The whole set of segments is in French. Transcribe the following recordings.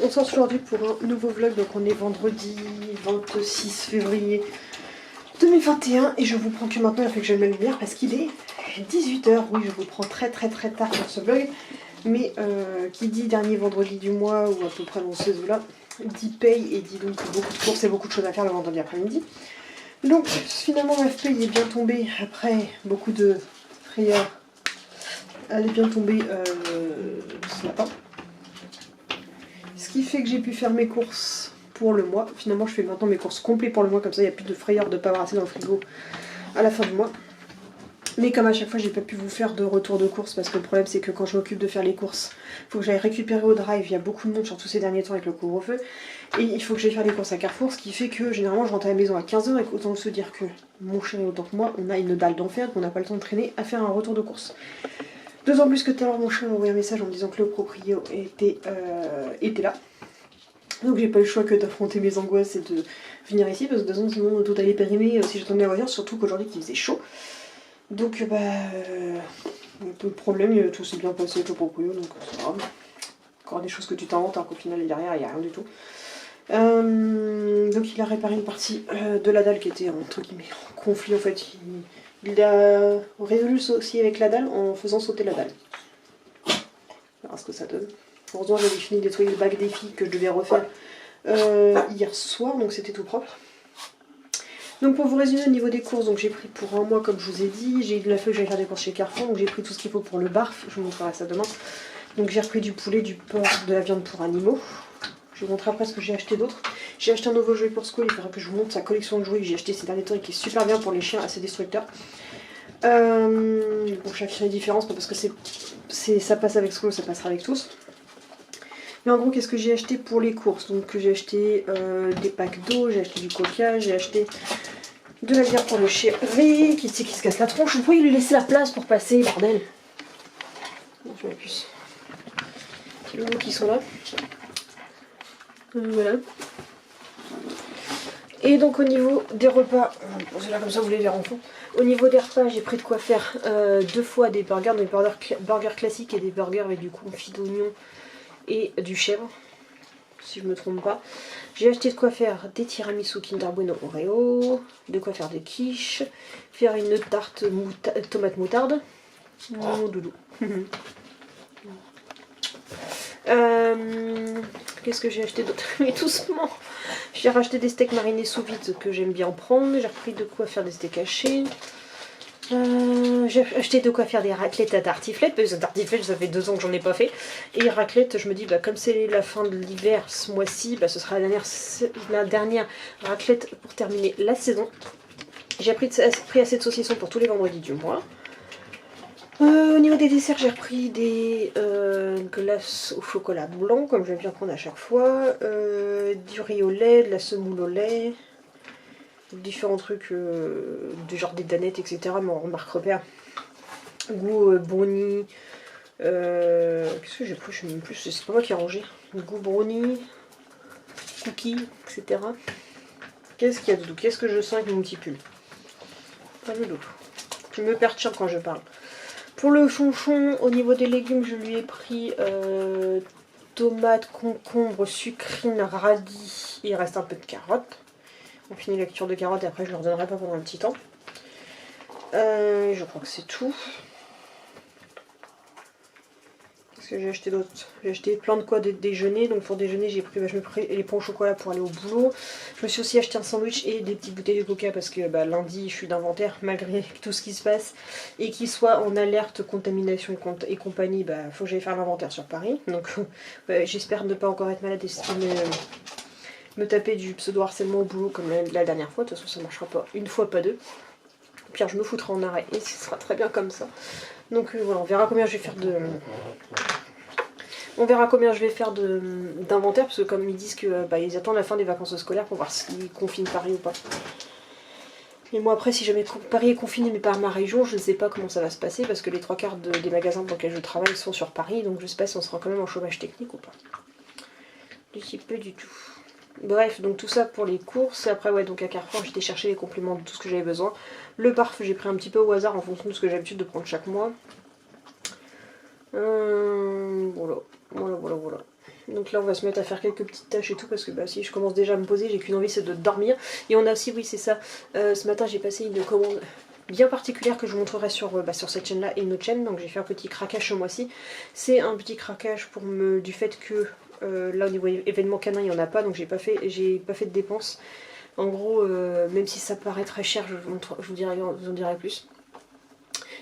on sort aujourd'hui pour un nouveau vlog, donc on est vendredi 26 février 2021 et je vous prends que maintenant, il faut que j'allume la lumière parce qu'il est 18 h. Oui, je vous prends très tard pour ce vlog, mais qui dit dernier vendredi du mois ou à peu près dans ces eaux-là, dit paye et dit donc beaucoup de courses et beaucoup de choses à faire le vendredi après-midi. Donc finalement ma paye est bien tombée après beaucoup de frayeurs. Elle est bien tombée ce matin. Ce qui fait que j'ai pu faire mes courses pour le mois. Finalement, je fais maintenant mes courses complètes pour le mois, comme ça il n'y a plus de frayeur de ne pas avoir assez dans le frigo à la fin du mois. Mais comme à chaque fois, j'ai pas pu vous faire de retour de courses parce que le problème c'est que quand je m'occupe de faire les courses, il faut que j'aille récupérer au drive. Il y a beaucoup de monde, surtout ces derniers temps avec le couvre-feu. Et il faut que j'aille faire les courses à Carrefour, ce qui fait que généralement je rentre à la maison à 15 h et autant se dire que mon chéri autant que moi, on a une dalle d'enfer, qu'on n'a pas le temps de traîner à faire un retour de courses. D'autant plus que tout à l'heure mon chéri m'a envoyé un message en me disant que le proprio était là. Donc j'ai pas eu le choix que d'affronter mes angoisses et de venir ici parce que de toute façon sinon tout allait périmer si j'attendais la voiture, surtout qu'aujourd'hui il faisait chaud. Donc il y a peu de problème, tout s'est bien passé avec le proprio, donc c'est grave. Encore des choses que tu t'inventes alors qu'au final derrière il n'y a rien du tout. Donc il a réparé une partie de la dalle qui était entre guillemets en conflit en fait. Il a résolu ça aussi avec la dalle en faisant sauter la dalle. On verra ce que ça donne. Heureusement j'avais fini de nettoyer le bac des filles que je devais refaire hier soir, donc c'était tout propre. Donc pour vous résumer au niveau des courses, donc j'ai pris pour un mois comme je vous ai dit, j'ai eu de la feuille que j'allais faire des courses chez Carrefour, donc j'ai pris tout ce qu'il faut pour le barf, je vous montrerai ça demain. Donc j'ai repris du poulet, du porc, de la viande pour animaux. Je vais vous montrer après ce que j'ai acheté d'autre. J'ai acheté un nouveau jouet pour Skull, il faudra que je vous montre sa collection de jouets que j'ai acheté ces derniers temps et qui est super bien pour les chiens assez destructeurs. Bon, chaque chien est différent, c'est pas parce que ça passe avec Skull, ça passera avec tous. Mais en gros, qu'est-ce que j'ai acheté pour les courses? Donc j'ai acheté des packs d'eau, j'ai acheté du coca, j'ai acheté de la bière pour le chéri, qui c'est qui se casse la tronche. Vous pouvez lui laisser la place pour passer, bordel. Je mets la puce. Les loulous qui sont là. Voilà. Et donc au niveau des repas, c'est là comme ça vous les verrez en fond. Au niveau des repas, j'ai pris de quoi faire 2 fois des burgers, donc des burgers classiques et des burgers avec du confit d'oignon et du chèvre, si je me trompe pas. J'ai acheté de quoi faire des tiramisu Kinder Bueno Oreo, de quoi faire des quiches, faire une tarte tomate moutarde. Mon doudou. Qu'est-ce que j'ai acheté d'autre? Mais doucement. J'ai racheté des steaks marinés sous vide que j'aime bien prendre. J'ai repris de quoi faire des steaks hachés. J'ai acheté de quoi faire des raclettes à tartiflette, parce que tartiflette ça fait 2 ans que j'en ai pas fait. Et raclette, je me dis comme c'est la fin de l'hiver ce mois-ci, ce sera la dernière raclette pour terminer la saison. J'ai pris assez de saucissons pour tous les vendredis du mois. Au niveau des desserts, j'ai repris des glaces au chocolat blanc, comme j'aime bien prendre à chaque fois, du riz au lait, de la semoule au lait, différents trucs du genre des danettes, etc. Mais en marque repère. Goût brownie. Qu'est-ce que j'ai pris? Je sais même plus, c'est pas moi qui ai rangé. Goût brownie, cookies, etc. Qu'est-ce qu'il y a de doux? Qu'est-ce que je sens avec mon petit pull? Pas de doux. Je me perturbe quand je parle. Pour le chonchon, au niveau des légumes, je lui ai pris tomates, concombres, sucrines, radis. Il reste un peu de carottes. On finit la cuture de carottes et après je leur donnerai pas pendant un petit temps. Je crois que c'est tout. Qu'est-ce que j'ai acheté d'autre? J'ai acheté plein de quoi de déjeuner. Donc pour déjeuner, j'ai pris, je me pris les pains au chocolat pour aller au boulot. Je me suis aussi acheté un sandwich et des petites bouteilles de coca parce que lundi, je suis d'inventaire malgré tout ce qui se passe. Et qu'il soit en alerte contamination et compagnie, faut que j'aille faire l'inventaire sur Paris. Donc j'espère ne pas encore être malade et me taper du pseudo-harcèlement au boulot comme la dernière fois. De toute façon, ça ne marchera pas une fois, pas deux. Pire, je me foutrai en arrêt et ce sera très bien comme ça. Donc voilà, on verra combien je vais faire de... On verra combien je vais faire d'inventaire, parce que comme ils disent que ils attendent la fin des vacances scolaires pour voir s'ils confinent Paris ou pas. Et moi après, si jamais Paris est confiné mais pas ma région, je ne sais pas comment ça va se passer, parce que les 3/4 des magasins dans lesquels je travaille sont sur Paris, donc je sais pas si on sera quand même en chômage technique ou pas. Je sais pas du tout. Bref, donc tout ça pour les courses. Après, ouais, donc à Carrefour, j'étais chercher les compléments de tout ce que j'avais besoin. Le barf, j'ai pris un petit peu au hasard en fonction de ce que j'ai l'habitude de prendre chaque mois. Voilà. Donc là on va se mettre à faire quelques petites tâches et tout parce que bah, si je commence déjà à me poser, j'ai qu'une envie, c'est de dormir. Et on a aussi, oui c'est ça, ce matin j'ai passé une commande bien particulière que je vous montrerai sur cette chaîne là et une autre chaîne. Donc j'ai fait un petit craquage ce mois-ci. C'est un petit craquage du fait que là au niveau événement canin il n'y en a pas, donc j'ai pas fait de dépenses. En gros, même si ça paraît très cher, je vous en dirai plus.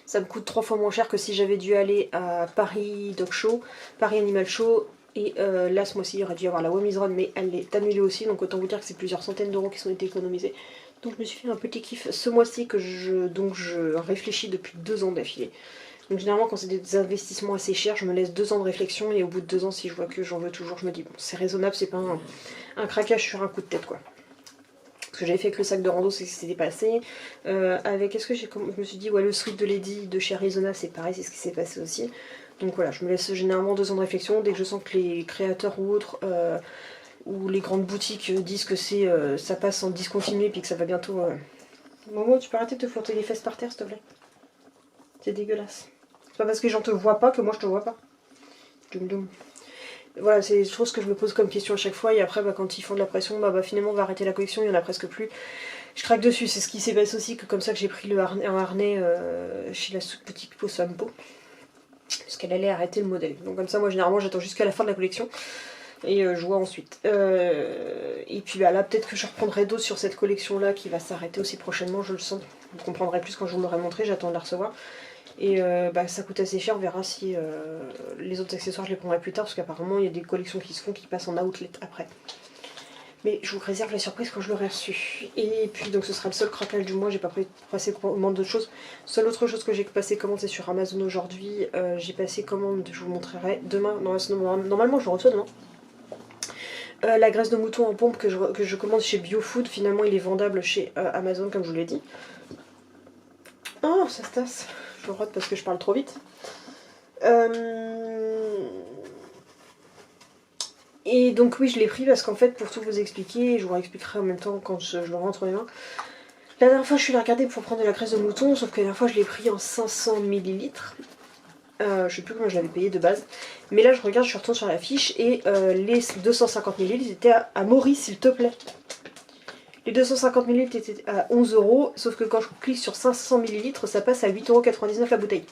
Ça me coûte 3 fois moins cher que si j'avais dû aller à Paris Dog Show, Paris Animal Show. Et là ce mois-ci il y aurait dû y avoir la Women's Run, mais elle est annulée aussi, donc autant vous dire que c'est plusieurs centaines d'euros qui sont été économisés. Donc je me suis fait un petit kiff ce mois-ci que je réfléchis depuis 2 ans d'affilée. Donc généralement quand c'est des investissements assez chers, je me laisse 2 ans de réflexion et au bout de 2 ans si je vois que j'en veux toujours, je me dis bon c'est raisonnable, c'est pas un craquage sur un coup de tête quoi. Ce que j'avais fait avec le sac de rando, c'est que c'était passé. Avec, je me suis dit, ouais, le sweat de Lady de chez Arizona, c'est pareil, c'est ce qui s'est passé aussi. Donc voilà, je me laisse généralement 2 ans de réflexion. Dès que je sens que les créateurs ou autres, ou les grandes boutiques disent que ça passe en discontinué, puis que ça va bientôt... Momo, tu peux arrêter de te frotter les fesses par terre, s'il te plaît? C'est dégueulasse. C'est pas parce que les gens te voient pas que moi je te vois pas. Doum doum. Voilà, c'est des choses que je me pose comme question à chaque fois, et après quand ils font de la pression, finalement on va arrêter la collection, il y en a presque plus. Je craque dessus, c'est ce qui s'est passé aussi, que comme ça que j'ai pris un harnais chez la boutique Po Sampo, parce qu'elle allait arrêter le modèle. Donc comme ça moi généralement j'attends jusqu'à la fin de la collection, et je vois ensuite. Et puis là peut-être que je reprendrai d'autres sur cette collection là qui va s'arrêter aussi prochainement, je le sens. Vous comprendrez plus quand je vous l'aurai montré, j'attends de la recevoir. Et ça coûte assez cher, on verra si les autres accessoires je les prendrai plus tard, parce qu'apparemment il y a des collections qui se font qui passent en outlet après. Mais je vous réserve la surprise quand je l'aurai reçu. Et puis donc ce sera le seul craquage du mois, j'ai pas passé commande d'autres choses. Seule autre chose que j'ai passé commande c'est sur Amazon aujourd'hui, j'ai passé commande, je vous montrerai demain, normalement je le reçois demain. La graisse de mouton en pompe que je commande chez BioFood, finalement il est vendable chez Amazon comme je vous l'ai dit. Oh ça se tasse. Je rote parce que je parle trop vite. Et donc oui, je l'ai pris parce qu'en fait, pour tout vous expliquer, je vous réexpliquerai en même temps quand je le rentre entre les mains. La dernière fois, je suis allée regarder pour prendre de la graisse de mouton, sauf que la dernière fois, je l'ai pris en 500 ml. Je sais plus comment je l'avais payé de base. Mais là, je regarde, je retourne sur la fiche et les 250 ml ils étaient à Maurice, s'il te plaît. Les 250 ml étaient à 11 €, sauf que quand je clique sur 500 ml, ça passe à 8,99 € la bouteille.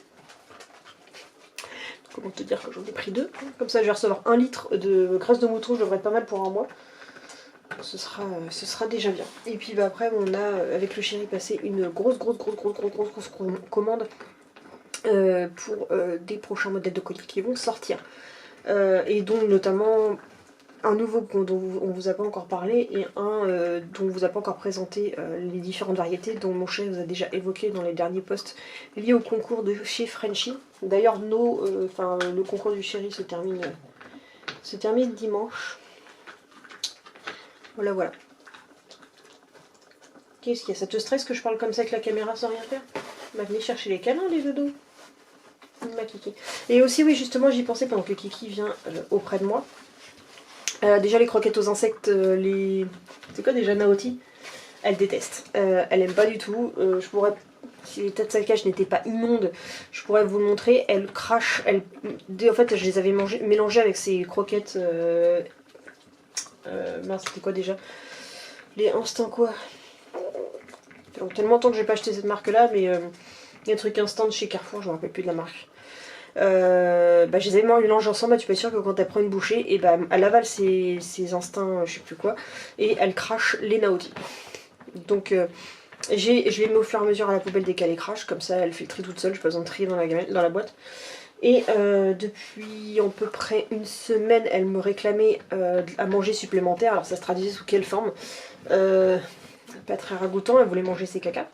Comment te dire que j'en ai pris 2. Comme ça, je vais recevoir 1 litre de graisse de mouton, je devrais être pas mal pour un mois. Ce sera déjà bien. Et puis après, on a, avec le chéri, passé une grosse commande pour des prochains modèles de colis qui vont sortir. Et dont notamment... un nouveau dont on vous a pas encore parlé et un dont on vous a pas encore présenté les différentes variétés dont mon chéri vous a déjà évoqué dans les derniers posts liés au concours de chez Frenchy. D'ailleurs le concours du chéri se termine dimanche. Voilà. Qu'est-ce qu'il y a? Ça te stresse que je parle comme ça avec la caméra sans rien faire? Bah venez chercher les câlins les dodos. Ma Kiki. Et aussi oui justement j'y pensais pendant que Kiki vient auprès de moi. Déjà les croquettes aux insectes, c'est quoi déjà Naoti? Elle déteste, elle aime pas du tout, je pourrais, si les tas de saccage n'étaient pas immondes, je pourrais vous le montrer, elle crache, en fait je les avais mélangées avec ces croquettes, mince c'était quoi déjà? Les Instant quoi? Ça fait tellement longtemps que j'ai pas acheté cette marque là, mais il y a un truc instant de chez Carrefour, je me rappelle plus de la marque. Je les avais mélangés ensemble, tu peux être sûr que quand elle prend une bouchée, et elle avale ses instincts, je sais plus quoi, et elle crache les Naoti. Donc je les mets au fur et à mesure à la poubelle dès qu'elle les crache, comme ça elle fait le tri toute seule, j'ai pas besoin de trier dans la boîte. Et depuis à peu près une semaine, elle me réclamait à manger supplémentaire, alors ça se traduisait sous quelle forme? Pas très ragoûtant, elle voulait manger ses cacas.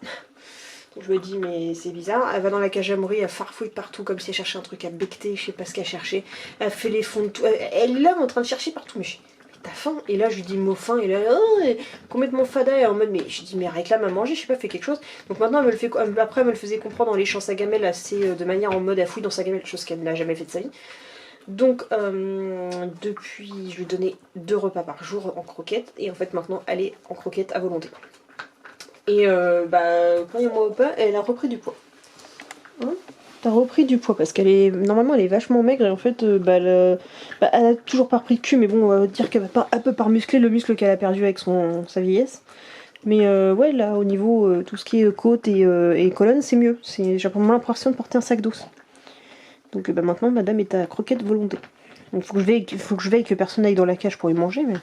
Je me dis mais c'est bizarre, elle va dans la cage à mourir, elle farfouille partout comme si elle cherchait un truc à becter, je sais pas ce qu'elle cherchait, elle fait les fonds de tout, elle est là en train de chercher partout, mais t'as faim? Et là je lui dis mot faim, et là complètement fada, et en mode mais je dis mais réclame à manger, je sais pas, fais quelque chose. Donc maintenant elle me le fait, après elle me le faisait comprendre dans les chants sa gamelle assez de manière en mode elle fouille dans sa gamelle, chose qu'elle n'a jamais fait de sa vie. Donc depuis je lui donnais 2 repas par jour en croquettes, et en fait maintenant elle est en croquettes à volonté. Et premier mois au pas, elle a repris du poids. Hein? t'as repris du poids parce qu'elle est normalement elle est vachement maigre et en fait elle a toujours pas repris de cul, mais bon on va dire qu'elle va pas un peu par muscler le muscle qu'elle a perdu avec sa vieillesse. Mais ouais là au niveau tout ce qui est côte et colonne c'est mieux. J'ai vraiment l'impression de porter un sac d'os. Donc maintenant madame est à croquette volonté. Donc faut que je veille que personne n'aille dans la cage pour y manger, mais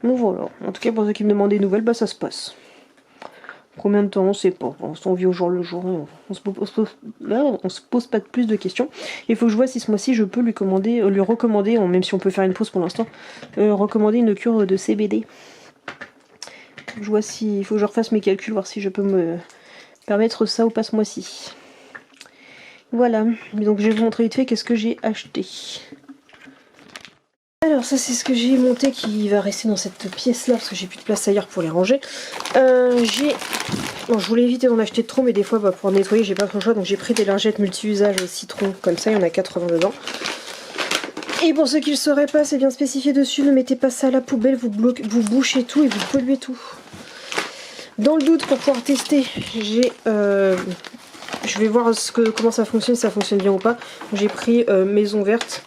bon voilà. En tout cas pour ceux qui me demandent des nouvelles, ça se passe. Combien de temps, on sait pas. On vit au jour le jour. On se pose pas plus de questions. Il faut que je vois si ce mois-ci je peux lui recommander, même si on peut faire une pause pour l'instant, recommander une cure de CBD. Je vois il faut que je refasse mes calculs, voir si je peux me permettre ça ou pas ce mois-ci. Voilà. Donc je vais vous montrer vite fait qu'est-ce que j'ai acheté. Alors ça c'est ce que j'ai monté qui va rester dans cette pièce là parce que j'ai plus de place ailleurs pour les ranger. Je voulais éviter d'en acheter trop, mais des fois pour nettoyer j'ai pas trop le choix, donc j'ai pris des lingettes multi-usages citron comme ça, il y en a 80 dedans. Et pour ceux qui le sauraient pas, c'est bien spécifié dessus, ne mettez pas ça à la poubelle, vous bouchez tout et vous polluez tout. Dans le doute, pour pouvoir tester, je vais voir comment ça fonctionne, si ça fonctionne bien ou pas. J'ai pris Maison Verte.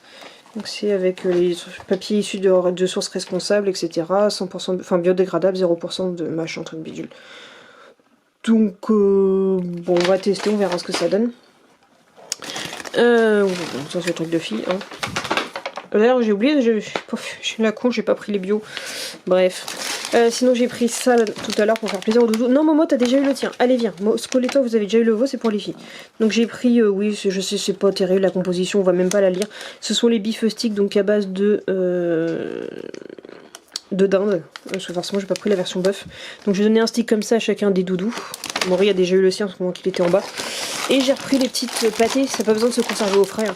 Donc c'est avec les papiers issus de sources responsables, etc. 100%, enfin biodégradable, 0% de machin, truc bidule. Donc bon, on va tester, on verra ce que ça donne. Ça c'est le truc de fille. Hein. D'ailleurs j'ai oublié, je suis la con, j'ai pas pris les bio. Bref. Sinon j'ai pris ça là, tout à l'heure pour faire plaisir au doudou. Non Momo, t'as déjà eu le tien. Allez viens. Scoletto, vous avez déjà eu le vôtre, c'est pour les filles. Donc j'ai pris, oui je sais c'est pas terrible la composition, on va même pas la lire. Ce sont les beef sticks donc à base de dinde. Parce que forcément j'ai pas pris la version bœuf. Donc j'ai donné un stick comme ça à chacun des doudous. Maury a déjà eu le sien parce qu'il était en bas. Et j'ai repris les petites pâtés, ça n'a pas besoin de se conserver au frais.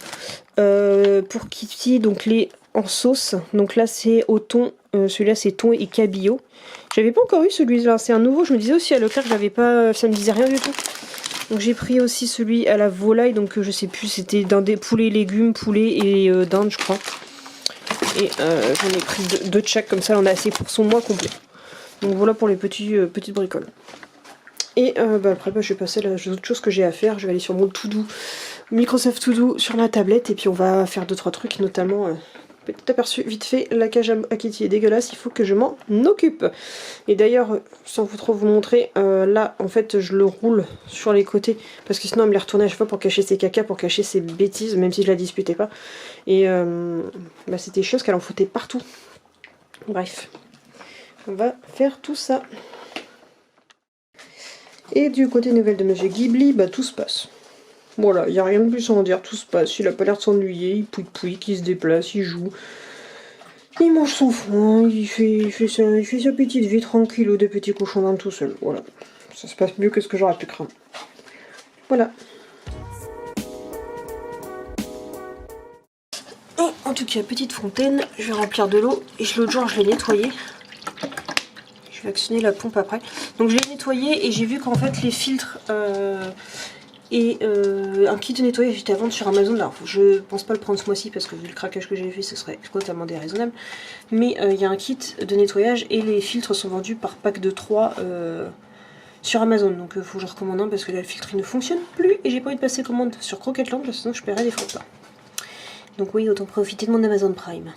Pour Kitty, donc les en sauce. Donc là c'est au thon, celui-là c'est thon et cabillaud. J'avais pas encore eu celui-là, c'est un nouveau. Je me disais aussi à Leclerc que j'avais pas, ça me disait rien du tout. Donc j'ai pris aussi celui à la volaille, donc je sais plus, c'était poulet légumes, poulet et dinde je crois. Et j'en ai pris deux de chaque, comme ça on a assez pour son mois complet. Donc voilà pour les petites bricoles. Et après je vais passer à les autres choses que j'ai à faire. Je vais aller sur mon To-Do, Microsoft To-Do sur ma tablette et puis on va faire 2-3 trucs, notamment petit aperçu vite fait, la cage à Kitty est dégueulasse, il faut que je m'en occupe. Et d'ailleurs, sans trop vous montrer, là en fait je le roule sur les côtés parce que sinon elle me les retournait à chaque fois pour cacher ses cacas, pour cacher ses bêtises, même si je la disputais pas. Et c'était chiant parce qu'elle en foutait partout. Bref, on va faire tout ça. Et du côté nouvelle de Monsieur Ghibli, tout se passe. Voilà, il n'y a rien de plus à en dire, tout se passe. Il a pas l'air de s'ennuyer, il pouille, il se déplace, il joue. Il mange son foin, il fait sa petite vie tranquille ou des petits cochons d'Inde tout seul. Voilà, ça se passe mieux que ce que j'aurais pu craindre. Voilà. Et en tout cas, petite fontaine, je vais remplir de l'eau. Et l'autre jour, je l'ai nettoyée. Je vais actionner la pompe après. Donc je l'ai nettoyée et j'ai vu qu'en fait les filtres et un kit de nettoyage était à vendre sur Amazon. Alors je pense pas le prendre ce mois-ci parce que vu le craquage que j'ai fait ce serait totalement déraisonnable. Mais il y a un kit de nettoyage et les filtres sont vendus par pack de 3 sur Amazon. Donc il faut que je recommande un parce que là le filtre il ne fonctionne plus et j'ai pas envie de passer commande sur Croquetland parce que sinon je paierais les frais. Donc oui, autant profiter de mon Amazon Prime.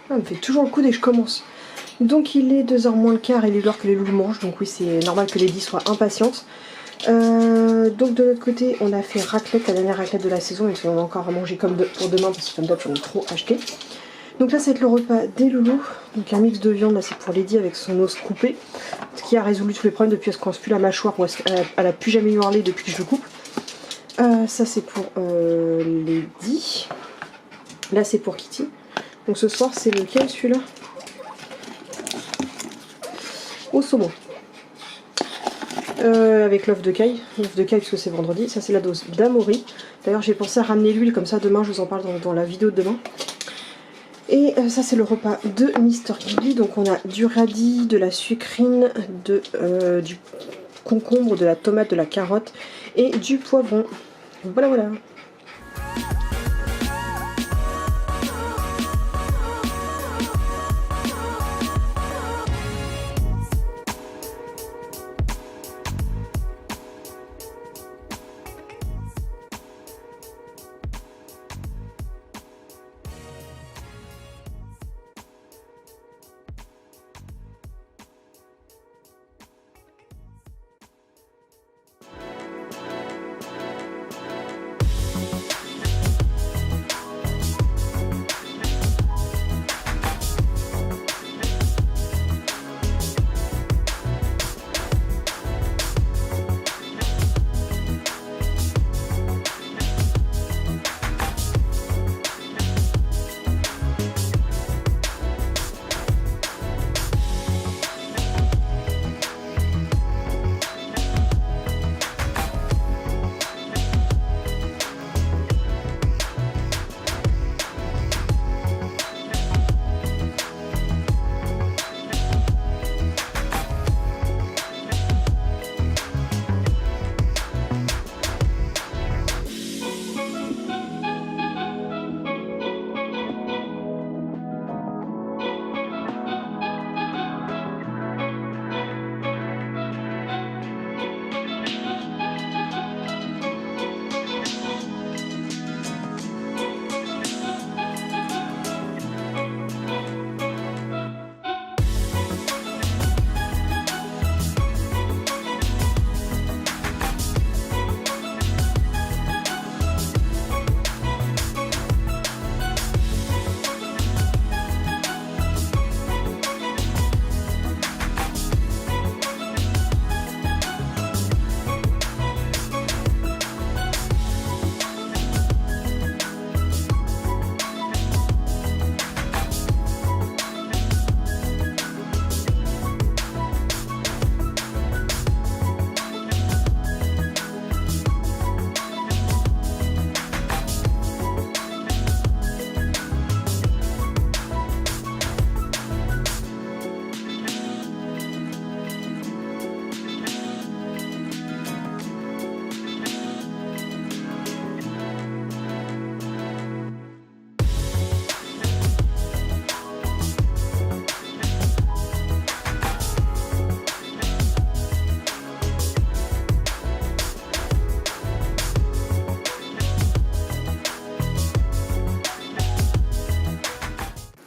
Ah, elle me fait toujours le coup dès que je commence. Donc il est 2h moins le quart et il est l'heure que les loups mangent. Donc oui, c'est normal que Lady soit impatiente. Donc de l'autre côté, on a fait raclette, la dernière raclette de la saison. Même si on a encore à manger comme pour demain parce que comme d'hab, j'en ai trop acheté. Donc là, ça va être le repas des loulous. Donc un mix de viande, là c'est pour Lady avec son os coupé. Ce qui a résolu tous les problèmes depuis qu'elle se coince plus la mâchoire ou elle a plus jamais hurlé depuis que je le coupe. Ça c'est pour Lady. Là c'est pour Kitty. Donc ce soir c'est lequel celui-là? Au saumon. Avec l'œuf de caille. L'œuf de caille parce que c'est vendredi. Ça c'est la dose d'Amaury. D'ailleurs j'ai pensé à ramener l'huile comme ça demain je vous en parle dans la vidéo de demain. Et ça c'est le repas de Mister Ghibli. Donc on a du radis, de la sucrine, du concombre, de la tomate, de la carotte et du poivron. Voilà voilà.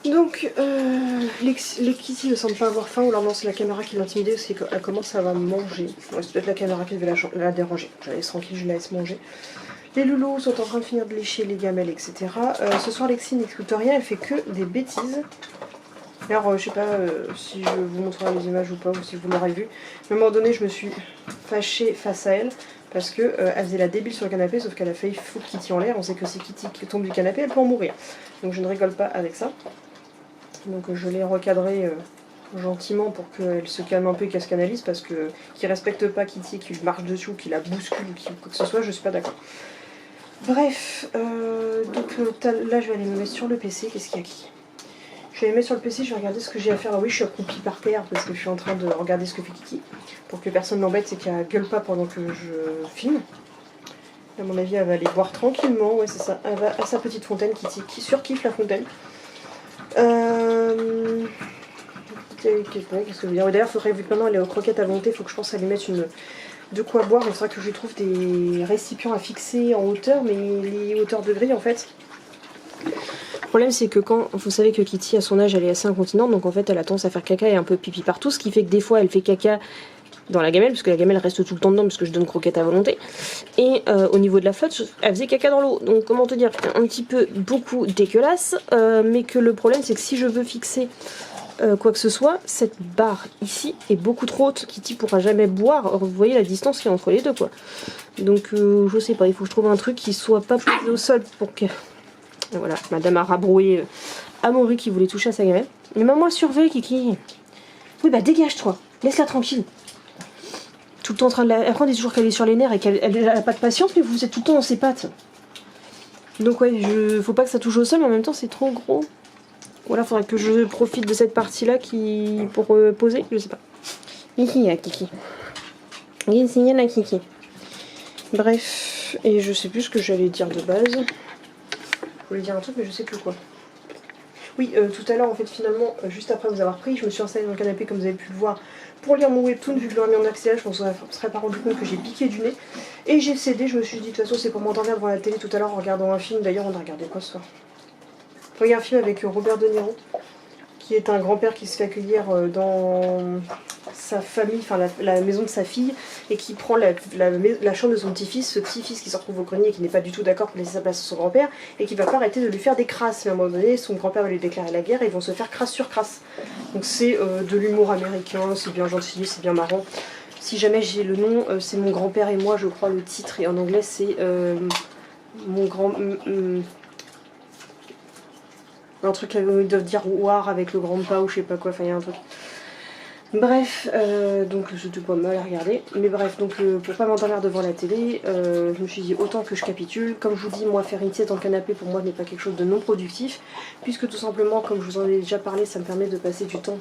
Donc, les Kitty ne semblent pas avoir faim, ou alors non, c'est la caméra qui l'intimidait, c'est qu'elle commence à manger. Ouais, c'est peut-être la caméra qui devait la déranger. Je la laisse tranquille, je la laisse manger. Les loulous sont en train de finir de lécher les gamelles, etc. Ce soir, Lexi n'écoute rien, elle fait que des bêtises. Alors, je sais pas si je vous montrerai les images ou pas, ou si vous l'aurez vu. À un moment donné, je me suis fâchée face à elle, parce que elle faisait la débile sur le canapé, sauf qu'elle a failli foutre Kitty en l'air. On sait que si Kitty tombe du canapé, elle peut en mourir. Donc je ne rigole pas avec ça. Donc je l'ai recadré gentiment pour qu'elle se calme un peu et qu'elle se canalise, parce que qui respecte pas Kitty, qui marche dessus, qui la bouscule ou quoi que ce soit, je suis pas d'accord. Bref, donc là je vais aller me mettre sur le PC. Qu'est-ce qu'il y a qui? Je vais aller mettre sur le PC, je vais regarder ce que j'ai à faire. Ah oui, je suis accroupie par terre parce que je suis en train de regarder ce que fait Kitty. Pour que personne m'embête, c'est qu'elle gueule pas pendant que je filme. À mon avis, elle va aller boire tranquillement. Ouais, c'est ça. Elle va à sa petite fontaine, Kitty, qui surkiffe la fontaine. Qu'est-ce que je veux dire? D'ailleurs, il faudrait, vu que maintenant elle est aux croquettes à volonté, il faut que je pense à lui mettre de quoi boire. Il faudrait que je lui trouve des récipients à fixer en hauteur, mais les hauteurs de grille en fait. problème c'est que quand, vous savez que Kitty à son âge elle est assez incontinente, donc en fait elle a tendance à faire caca et un peu pipi partout, ce qui fait que des fois elle fait caca dans la gamelle, parce que la gamelle reste tout le temps dedans, parce que je donne croquette à volonté. Et au niveau de la flotte, elle faisait caca dans l'eau. Donc comment te dire, un petit peu beaucoup dégueulasse, mais que le problème c'est que si je veux fixer quoi que ce soit, cette barre ici est beaucoup trop haute. Kitty pourra jamais boire. Vous voyez la distance qu'il y a entre les deux, quoi. Donc je sais pas, il faut que je trouve un truc qui soit pas posé au sol pour que... Et voilà, madame a rabroué Amaury qui voulait toucher à sa gamelle. Mais maman surveille, Kiki. Oui, bah dégage-toi, laisse-la tranquille. Tout le temps en train de la... Après on dit toujours qu'elle est sur les nerfs et qu'elle a pas de patience, mais vous êtes tout le temps dans ses pattes. Donc ouais, faut pas que ça touche au sol, mais en même temps c'est trop gros. Voilà, faudrait que je profite de cette partie-là pour poser, je sais pas. Kiki, Kiki. Kiki, la Kiki. Bref, et je sais plus ce que j'allais dire de base. Je voulais dire un truc, mais je sais plus quoi. Oui, tout à l'heure, en fait, finalement, juste après vous avoir pris, je me suis installée dans le canapé, comme vous avez pu le voir, pour lire mon webtoon, vu que je l'aurais mis en accéléré, je ne me serais pas rendu compte que j'ai piqué du nez. Et j'ai cédé, je me suis dit, de toute façon, c'est pour m'endormir devant la télé tout à l'heure en regardant un film. D'ailleurs, on a regardé quoi ce soir? Il y a un film avec Robert De Niro, qui est un grand-père qui se fait accueillir dans sa famille, enfin la maison de sa fille, et qui prend la chambre de son petit-fils, ce petit-fils qui se retrouve au grenier et qui n'est pas du tout d'accord pour laisser sa place à son grand-père, et qui va pas arrêter de lui faire des crasses. Mais à un moment donné, son grand-père va lui déclarer la guerre et ils vont se faire crasse sur crasse. Donc c'est de l'humour américain, c'est bien gentil, c'est bien marrant. Si jamais j'ai le nom, c'est Mon grand-père et moi, je crois, le titre, et en anglais c'est Mon grand... un truc où ils doivent dire war avec le grand pas ou je sais pas quoi, enfin il y a un truc. Bref, donc c'était pas mal à regarder. Mais bref, donc pour pas m'endormir devant la télé, je me suis dit autant que je capitule. Comme je vous dis, moi faire une sieste dans le canapé pour moi n'est pas quelque chose de non productif. Puisque tout simplement, comme je vous en ai déjà parlé, ça me permet de passer du temps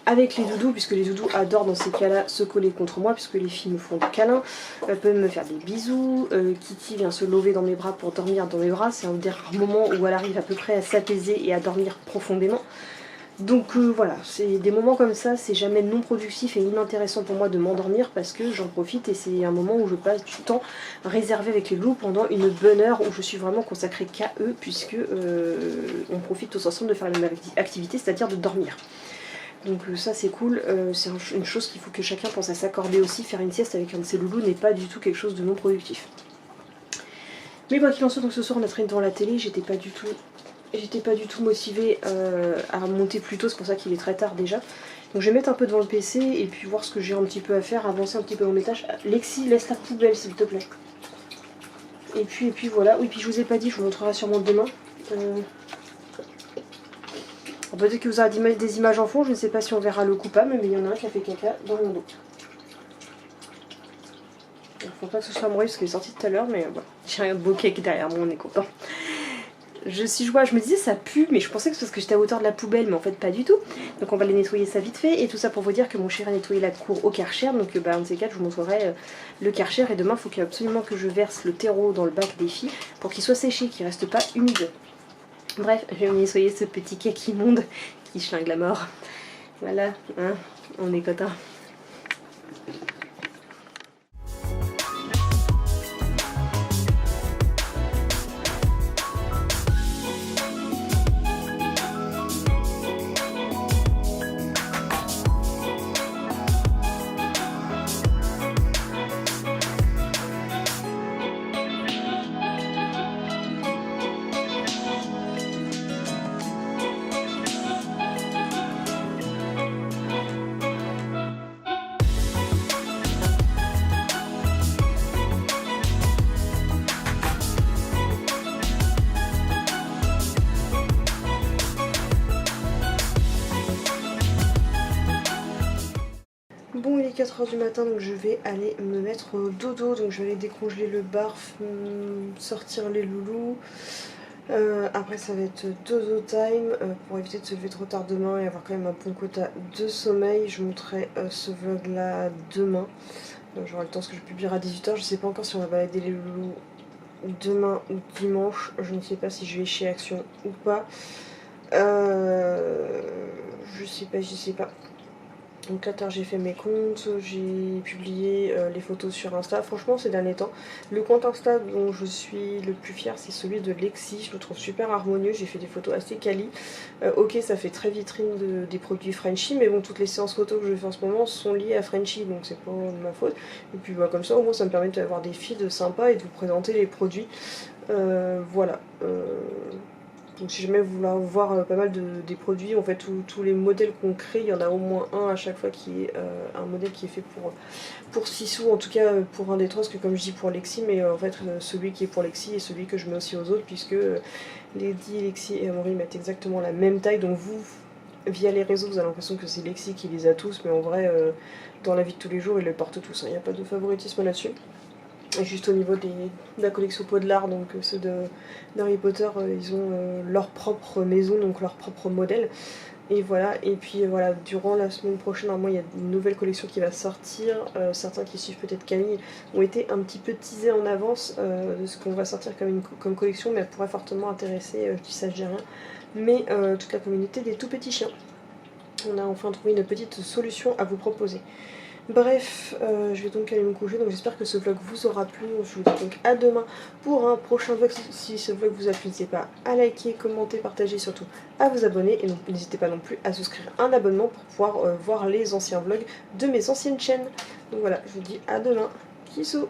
avec les doudous, puisque les doudous adorent dans ces cas-là se coller contre moi, puisque les filles me font des câlins, peuvent me faire des bisous, Kitty vient se lever dans mes bras pour dormir dans mes bras, c'est un des rares moments où elle arrive à peu près à s'apaiser et à dormir profondément. Donc voilà, c'est des moments comme ça, c'est jamais non productif et inintéressant pour moi de m'endormir parce que j'en profite et c'est un moment où je passe du temps réservé avec les loups pendant une bonne heure où je suis vraiment consacrée qu'à eux, puisque on profite tous ensemble de faire la même activité, c'est-à-dire de dormir. Donc ça c'est cool, c'est une chose qu'il faut que chacun pense à s'accorder aussi. Faire une sieste avec un de ses loulous n'est pas du tout quelque chose de non productif. Mais quoi qu'il en soit, donc ce soir on a traîné devant la télé, j'étais pas du tout motivée à monter plus tôt, c'est pour ça qu'il est très tard déjà. Donc je vais mettre un peu devant le PC et puis voir ce que j'ai un petit peu à faire, avancer un petit peu dans mes tâches. Lexi, laisse la poubelle s'il te plaît. Et puis voilà, oui puis je vous ai pas dit, je vous montrerai sûrement demain. Peut-être que vous aurez des images en fond, je ne sais pas si on verra le coupable, mais il y en a un qui a fait caca dans mon dos. Il ne faut pas que ce soit moi parce qu'il est sorti tout à l'heure, mais voilà. J'ai un beau cake derrière moi, on est content. Je me disais ça pue, mais je pensais que c'est parce que j'étais à hauteur de la poubelle, mais en fait pas du tout. Donc on va les nettoyer ça vite fait, et tout ça pour vous dire que mon chéri a nettoyé la cour au Karcher, donc un de ces quatre je vous montrerai le Karcher, et demain il faut absolument que je verse le terreau dans le bac des filles pour qu'il soit séché, qu'il reste pas humide. Bref, je vais nettoyer ce petit cake immonde qui schlingue la mort. Voilà, hein, on est contents. Bon, il est 4 h du matin, donc je vais aller me mettre au dodo. Donc je vais aller décongeler le barf, sortir les loulous. Après ça va être dodo time pour éviter de se lever trop tard demain et avoir quand même un bon quota de sommeil. Je montrerai ce vlog là demain. Donc j'aurai le temps parce que je publierai à 18 h. Je sais pas encore si on va balader les loulous demain ou dimanche. Je ne sais pas si je vais chez Action ou pas. Je sais pas. Donc là, j'ai fait mes comptes, j'ai publié les photos sur Insta. Franchement, ces derniers temps, le compte Insta dont je suis le plus fière, c'est celui de Lexi. Je le trouve super harmonieux. J'ai fait des photos assez quali. Ok, ça fait très vitrine des produits Frenchy, mais bon, toutes les séances photos que je fais en ce moment sont liées à Frenchy, donc c'est pas ma faute. Et puis bah, comme ça, au moins, ça me permet d'avoir des feeds sympas et de vous présenter les produits. Voilà. Donc si jamais vous voulez voir pas mal des produits, en fait tous les modèles qu'on crée, il y en a au moins un à chaque fois qui est un modèle qui est fait pour Sissou, en tout cas pour un des trois, parce que comme je dis pour Lexi, mais en fait celui qui est pour Lexi est celui que je mets aussi aux autres, puisque Lady, Lexi et Amaury mettent exactement la même taille, donc vous, via les réseaux, vous avez l'impression que c'est Lexi qui les a tous, mais en vrai, dans la vie de tous les jours, ils les portent tous, il n'y a pas de favoritisme là-dessus. Et juste au niveau de la collection Poudlard, donc ceux d'Harry Potter, ils ont leur propre maison, donc leur propre modèle. Et voilà, et puis voilà, durant la semaine prochaine, normalement il y a une nouvelle collection qui va sortir. Certains qui suivent peut-être Camille ont été un petit peu teasés en avance de ce qu'on va sortir comme collection, mais elle pourrait fortement intéresser, je dis ça, je dis rien, mais toute la communauté des tout petits chiens. On a enfin trouvé une petite solution à vous proposer. Bref, je vais donc aller me coucher, donc j'espère que ce vlog vous aura plu. Je vous dis donc à demain pour un prochain vlog. Si ce vlog vous a plu, n'hésitez pas à liker, commenter, partager, surtout à vous abonner. Et donc n'hésitez pas non plus à souscrire un abonnement pour pouvoir voir les anciens vlogs de mes anciennes chaînes. Donc voilà, je vous dis à demain. Bisous.